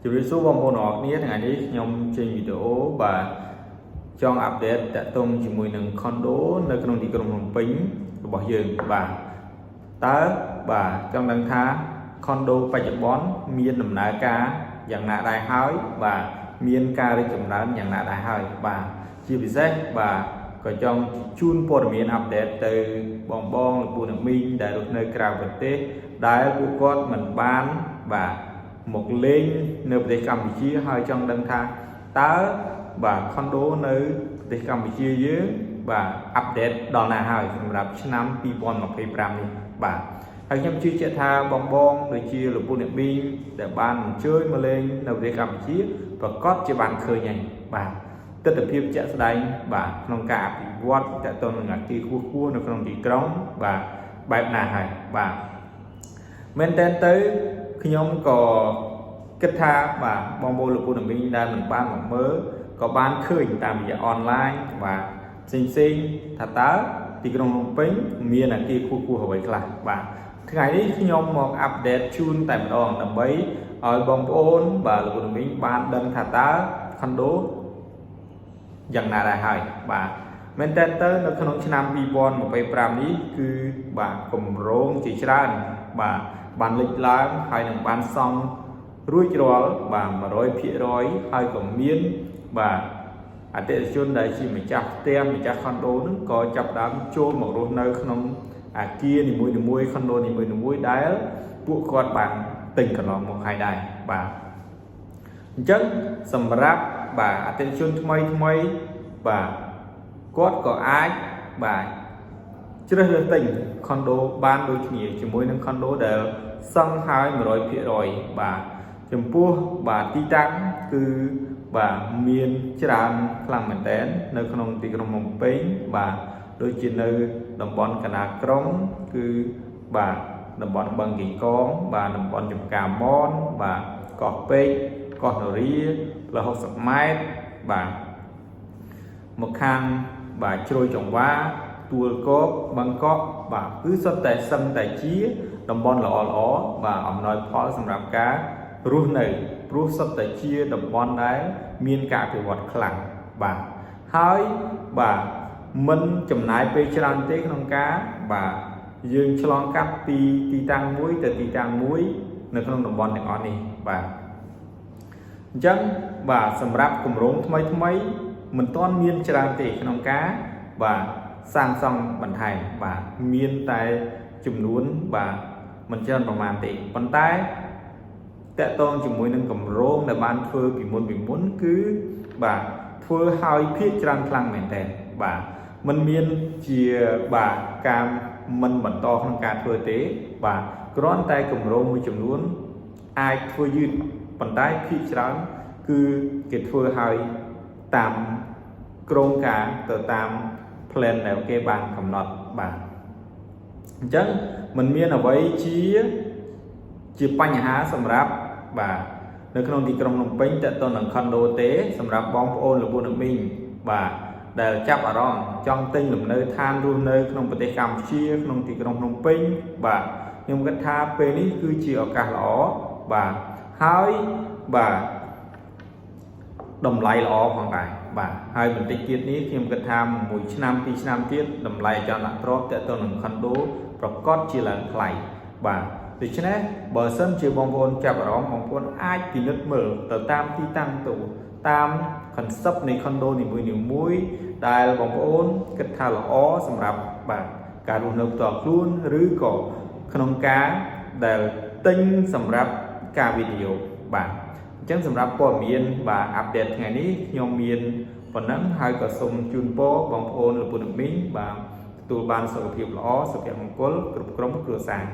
ជំរាបសួរបងប្អូនអរគ្នាថ្ងៃនេះខ្ញុំចេញវីដេអូបាទចង់អាប់ដេតតាក់ទងជាមួយនឹង condo នៅក្នុងទីក្រុងភ្នំពេញរបស់យើងបាទតើបាទចង់ដឹងថា condo បច្ចុប្បន្នមានដំណើរការយ៉ាងណាដែរហើយបាទមានការរីកចម្រើនយ៉ាងណាដែរហើយបាទជាពិសេសបាទក៏ចង់ជូនព័ត៌មានអាប់ដេតទៅបងលោកពូអ្នកមីងដែលរស់នៅក្រៅប្រទេសដែលពួកគាត់មិនបានបាទមកលេងនៅប្រទេសកម្ពុជាហើយចង់ដឹងថាតើបាទ condo នៅប្រទេសកម្ពុជាយើងបាទអាប់ដេតដល់ណាហើយសម្រាប់ឆ្នាំ2025នេះបាទហើយខ្ញុំជឿជាក់ថាបងដូចជាលោកពូអ្នកមីងដែលបានអញ្ជើញមកលេងនៅប្រទេសកម្ពុជាប្រកាសជាបានឃើញហើយបាទទស្សនវិជ្ជាជាក់ស្ដែងបាទក្នុងការអភិវឌ្ឍតទៅនឹងអាគារខ្ពស់ៗនៅក្នុងទីក្រុងបាទបែបណាហើយបាទមែនតើទៅខ្ញុំក៏គិតថាបាទបងប្អូនលោកពូអ្នកមីងដែលមិនបានមកមើលក៏បានឃើញតាមរយៈអនឡាញបាទផ្សេងថាតើទីក្រុងភ្នំពេញមានអាគារខ្ពស់ៗអ្វីខ្លះបាទថ្ងៃនេះខ្ញុំមកអាប់ដេតជូនតែម្ដងដើម្បីឲ្យបងប្អូនបាទលោកពូអ្នកមីងបានដឹងថាតើ condo យ៉ាងណាដែរហើយបាទមែនតើទៅនៅក្នុងឆ្នាំ2025នេះគឺបាទគម្រោងជាច្រើនបាទបានលេចឡើងហើយនឹងបានសង់រួចរាល់បាទ 100% ហើយក៏មានបាទអតិថិជនដែលជាម្ចាស់ផ្ទះម្ចាស់ condo នឹងក៏ចាប់ដើមចូលមករស់នៅក្នុងអាគារនីមួយៗ condo នីមួយៗដែលពួកគាត់បានទិញកន្លងមកហើយដែរបាទអញ្ចឹងសម្រាប់បាទអតិថិជនថ្មីបាទគាត់ក៏អាចបាទជ្រើសរើសទិញ condo បានដូចគ្នាជាមួយនឹង condo ដែលសង់ហើយ 100% បាទចំពោះបាទទីតាំងគឺបាទមានច្រើនខ្លាំងមែនទែននៅក្នុងទីក្រុងភ្នំពេញបាទដូចជានៅតំបន់កណ្ដាលក្រុងគឺបាទតំបន់បឹងកេងកងបាទតំបន់ចំការមនបាទកោះពេជ្រកោះនរាផ្លូវ60ម៉ែត្របាទមកខាងបាទជ្រោយចង្វាទួលគោកបឹងកក់បាទគឺសុទ្ធតែសឹងតែជាតំបន់ល្អបាទអំណោយផលសម្រាប់ការរស់នៅព្រោះសុទ្ធតែជាតំបន់ដែលមានការអភិវឌ្ឍខ្លាំងបាទហើយបាទមិនចំណាយពេលច្រើនទេក្នុងការបាទយើងឆ្លងកាត់ពីទីតាំងមួយទៅទីតាំងមួយនៅក្នុងតំបន់ទាំងអស់នេះបាទអញ្ចឹងបាទសម្រាប់គម្រោងថ្មីមិនទាន់មានច្រើនទេក្នុងការបាទសាងសង់បន្ថែមបាទមានតែចំនួនបាទមិនច្រើនប្រមាណទេប៉ុន្តែតកតងជាមួយនឹងគម្រោងដែលបានធ្វើពីមុនគឺបាទធ្វើឲ្យភាគច្រើនខ្លាំងមែនតើបាទมันមានជាបាទការមិនបន្តក្នុងការធ្វើទេបាទគ្រាន់តែគម្រោងមួយចំនួនអាចធ្វើយឺតប៉ុន្តែភាគច្រើនគឺគេធ្វើឲ្យតាមក្រុងការទៅតាម plan ដែលគេបានកំណត់បាទអញ្ចឹងมันមានអ្វីជាបញ្ហាសម្រាប់បាទនៅក្នុងទីក្រុងភ្នំពេញតទៅនឹង condo ទេសម្រាប់បងប្អូនលោកពូអ្នកមីងបាទដែលចាប់អារម្មណ៍ចង់ទិញលំនៅឋានរស់នៅក្នុងប្រទេសកម្ពុជាក្នុងទីក្រុងភ្នំពេញបាទខ្ញុំគិតថាពេលនេះគឺជាឱកាសល្អបាទហើយបាទតម្លៃល្អផងដែរបាទហើយបន្តិចទៀតនេះខ្ញុំគិតថា1ឆ្នាំ2ឆ្នាំទៀតតម្លៃអចលនទ្រព្យតទៅនឹង condo ប្រកាសជាឡើងថ្លៃបាទដូច្នេះបើសិនជាបងប្អូនចាប់អារម្មណ៍បងប្អូនអាចពិនិត្យមើលទៅតាមទីតាំងទៅតាម concept នៃ condo នីមួយៗដែលបងប្អូនគិតថាល្អសម្រាប់បាទការរស់នៅផ្ទាល់ខ្លួនឬក៏ក្នុងការដែលទិញសម្រាប់ការវិនិយោគបាទអញ្ចឹងសម្រាប់ព័ត៌មានបាទអាប់ដេតថ្ងៃនេះខ្ញុំមានប៉ុណ្ណឹងហើយក៏សូមជូនពរបងប្អូនលោកពូអ្នកមីងបាទទទួលបានសុខភាពល្អសុភមង្គលគ្រប់ក្រុមគ្រួសារ